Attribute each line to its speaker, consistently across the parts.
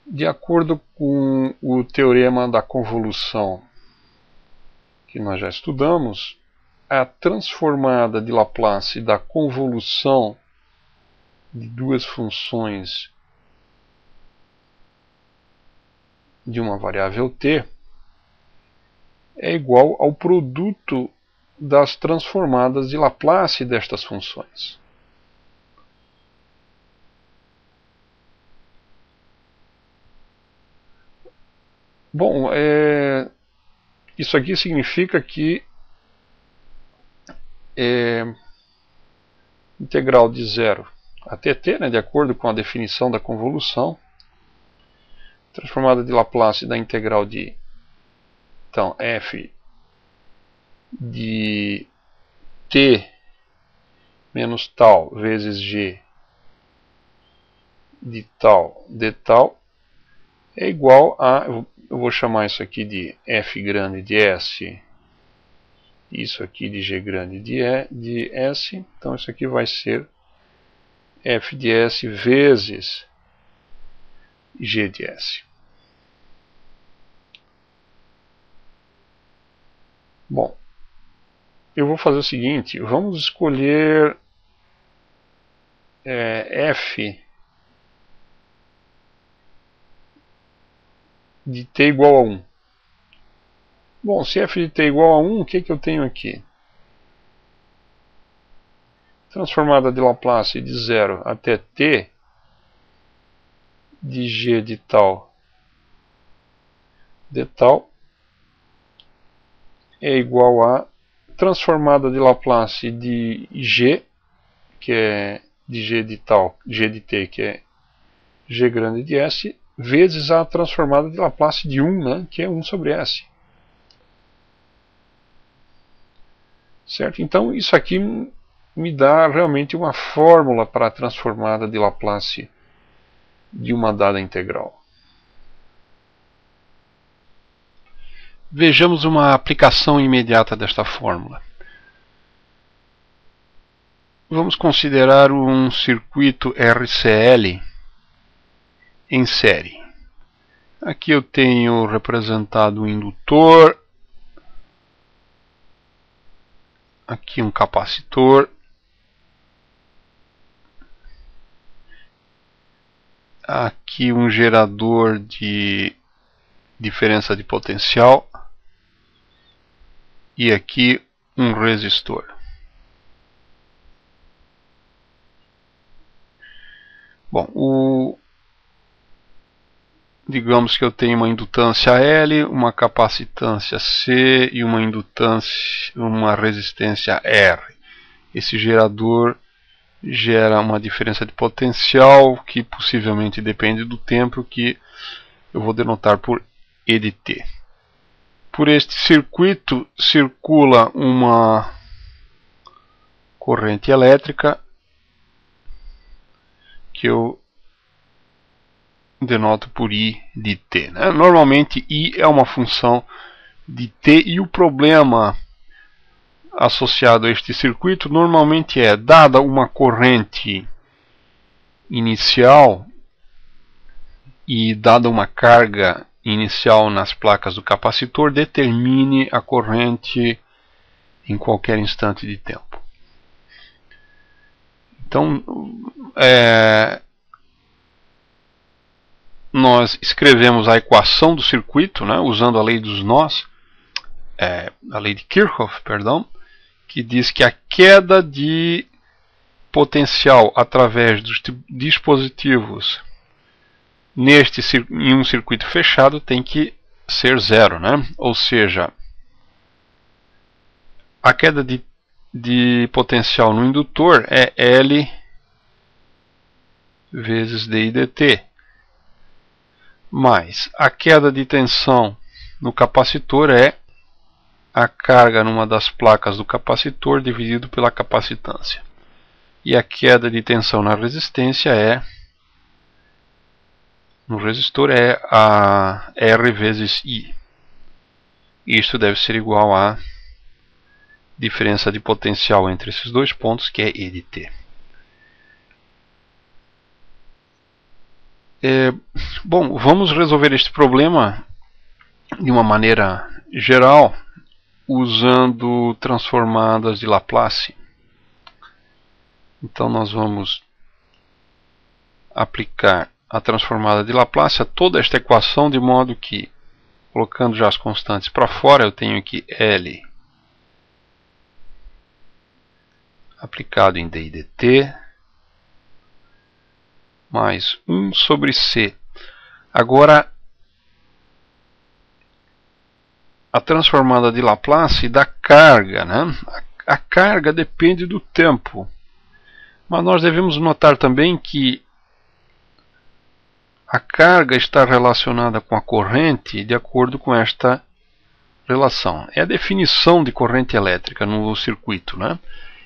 Speaker 1: De acordo com o teorema da convolução que nós já estudamos, a transformada de Laplace da convolução de duas funções de uma variável t é igual ao produto das transformadas de Laplace destas funções. Bom, isso aqui significa que integral de 0 até t, né, de acordo com a definição da convolução, transformada de Laplace da integral de, então, f de t menos tal vezes g de tal de tal é igual a, eu vou chamar isso aqui de f grande de s, isso aqui de g grande de s, então isso aqui vai ser f de s vezes g de s. Bom, eu vou fazer o seguinte, vamos escolher f de t igual a 1. Bom, se f de t igual a 1, o que eu tenho aqui? Transformada de Laplace de 0 até t de g de tal de tal é igual a transformada de Laplace de g, que é de g de tal, g de t, que é g grande de s, vezes a transformada de Laplace de 1, né, que é 1 sobre s. Certo? Então, isso aqui me dá realmente uma fórmula para a transformada de Laplace de uma dada integral. Vejamos uma aplicação imediata desta fórmula. Vamos considerar um circuito RCL em série. Aqui eu tenho representado um indutor, aqui um capacitor, aqui um gerador de diferença de potencial e aqui um resistor. Bom, digamos que eu tenho uma indutância L, uma capacitância C e uma resistência R. Esse gerador gera uma diferença de potencial que possivelmente depende do tempo, que eu vou denotar por E de t. Por este circuito circula uma corrente elétrica que eu denoto por I de t. Né? Normalmente I é uma função de t e o problema associado a este circuito normalmente é, dada uma corrente inicial e dada uma carga inicial nas placas do capacitor, determine a corrente em qualquer instante de tempo. Então, nós escrevemos a equação do circuito, né, usando a lei dos nós, a lei de Kirchhoff, perdão, que diz que a queda de potencial através dos dispositivos em um circuito fechado tem que ser zero, né? Ou seja, a queda de potencial no indutor é L vezes d dt, mais a queda de tensão no capacitor é a carga numa das placas do capacitor dividido pela capacitância. E a queda de tensão na resistência no resistor é a R vezes I. Isto deve ser igual à diferença de potencial entre esses dois pontos, que é E de t. Bom, vamos resolver este problema de uma maneira geral usando transformadas de Laplace. Então nós vamos aplicar a transformada de Laplace a toda esta equação, de modo que, colocando já as constantes para fora, eu tenho aqui L aplicado em d e dt mais 1 sobre C. Agora, a transformada de Laplace da carga, né? A carga depende do tempo. Mas nós devemos notar também que a carga está relacionada com a corrente de acordo com esta relação. É a definição de corrente elétrica no circuito, né?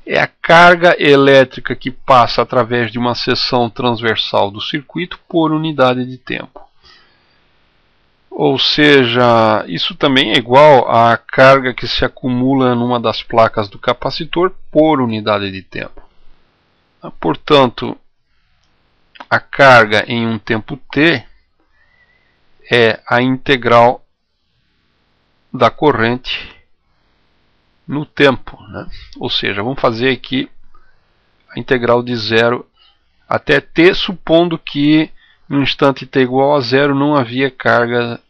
Speaker 1: É a carga elétrica que passa através de uma seção transversal do circuito por unidade de tempo. Ou seja, isso também é igual à carga que se acumula numa das placas do capacitor por unidade de tempo. Portanto, a carga em um tempo t é a integral da corrente no tempo, né? Ou seja, vamos fazer aqui a integral de 0 até t, supondo que no instante t igual a 0 não havia carga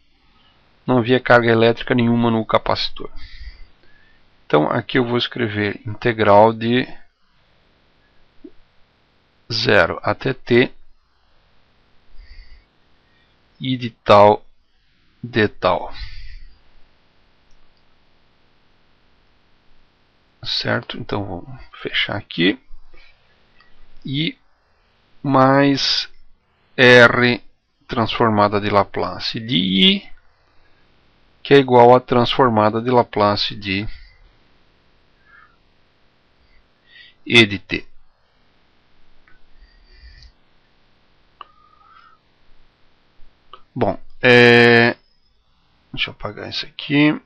Speaker 1: elétrica nenhuma no capacitor. Então aqui eu vou escrever integral de 0 até t e de tal de tal. Certo? Então vamos fechar aqui. E mais R transformada de Laplace de I, que é igual a transformada de Laplace de E de T. Bom, deixa eu apagar isso aqui.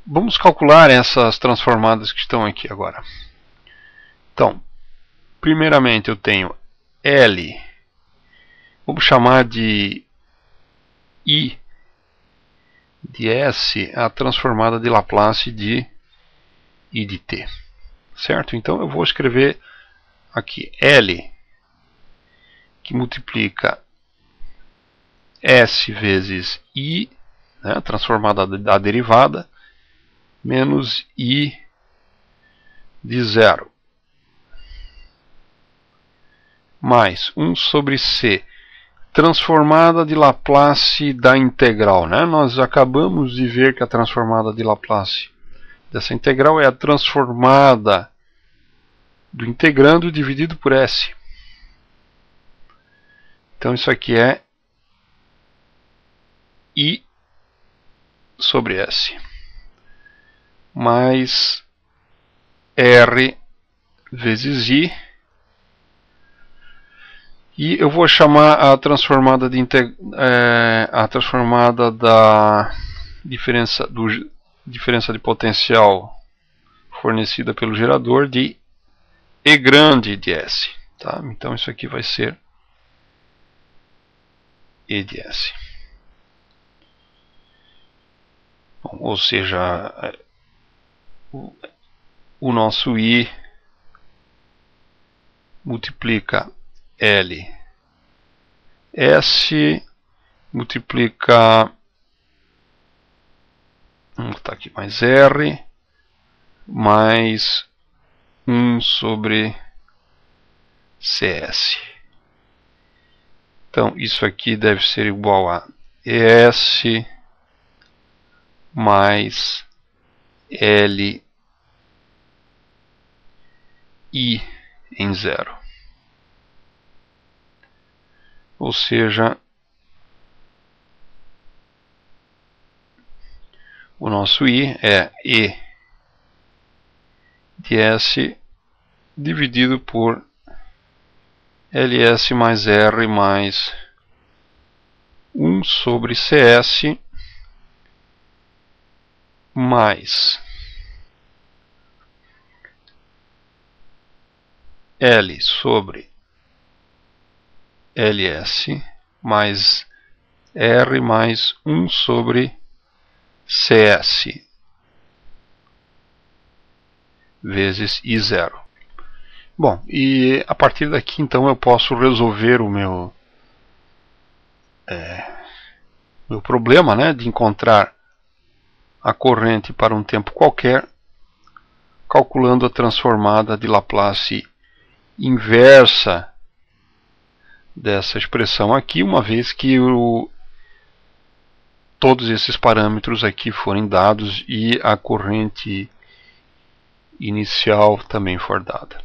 Speaker 1: Vamos calcular essas transformadas que estão aqui agora. Então, primeiramente eu tenho L, vamos chamar de I de S, a transformada de Laplace de I de T. Certo? Então eu vou escrever aqui L, que multiplica S vezes I, né, transformada da derivada, menos I de 0, mais 1 sobre C, transformada de Laplace da integral, né? Nós acabamos de ver que a transformada de Laplace dessa integral é a transformada do integrando dividido por S. Então isso aqui é I sobre S, mais R vezes I. E eu vou chamar a transformada da diferença de potencial fornecida pelo gerador de E grande de S. Tá? Então isso aqui vai ser E de S. Bom, ou seja, o nosso I multiplica L S, multiplica, vamos botar aqui mais R, mais 1 sobre CS. Então isso aqui deve ser igual a ES mais L I em 0. Ou seja, o nosso I é E de S dividido por LS mais R mais 1 sobre CS mais L sobre Ls mais R mais 1 sobre CS vezes I0. Bom, e a partir daqui então eu posso resolver o meu problema, né, de encontrar a corrente para um tempo qualquer, calculando a transformada de Laplace inversa dessa expressão aqui, uma vez que todos esses parâmetros aqui forem dados e a corrente inicial também for dada.